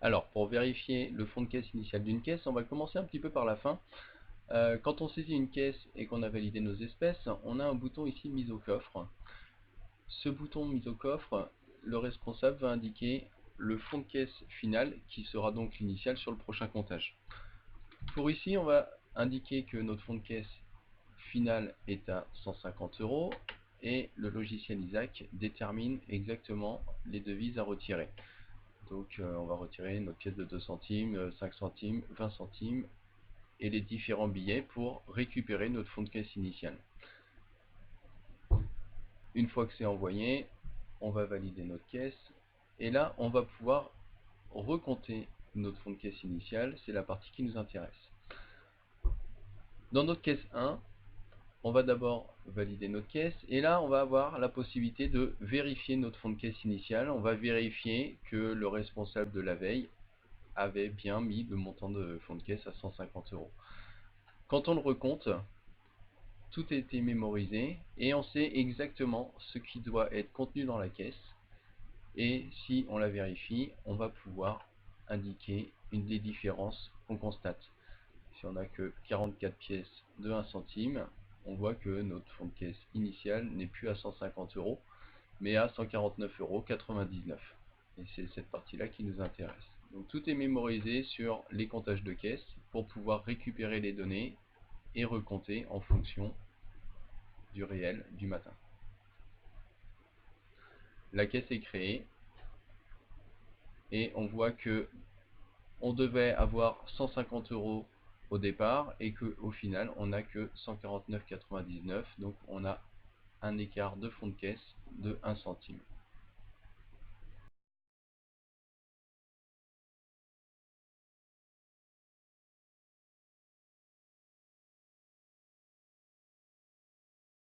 Alors, pour vérifier le fonds de caisse initial d'une caisse, on va commencer un petit peu par la fin. Quand on saisit une caisse et qu'on a validé nos espèces, on a un bouton ici mise au coffre. Ce bouton mise au coffre, le responsable va indiquer le fonds de caisse final qui sera donc l'initial sur le prochain comptage. Pour ici, on va indiquer que notre fonds de caisse final est à 150 € et le logiciel Isaac détermine exactement les devises à retirer. Donc on va retirer notre pièce de 2 centimes, 5 centimes, 20 centimes et les différents billets pour récupérer notre fonds de caisse initial. Une fois que c'est envoyé, on va valider notre caisse et là on va pouvoir recompter notre fonds de caisse initial, c'est la partie qui nous intéresse. Dans notre caisse 1, on va d'abord valider notre caisse et là on va avoir la possibilité de vérifier notre fonds de caisse initial. On va vérifier que le responsable de la veille avait bien mis le montant de fonds de caisse à 150 €. Quand on le recompte, tout a été mémorisé et on sait exactement ce qui doit être contenu dans la caisse. Et si on la vérifie, on va pouvoir indiquer une des différences qu'on constate. Si on n'a que 44 pièces de 1 centime, on voit que notre fonds de caisse initial n'est plus à 150 € mais à 149,99 €. Et c'est cette partie-là qui nous intéresse. Donc tout est mémorisé sur les comptages de caisse pour pouvoir récupérer les données et recompter en fonction du réel du matin. La caisse est créée et on voit que on devait avoir 150 € au départ et qu'au final on n'a que 149,99 €, donc on a un écart de fonds de caisse de 1 centime.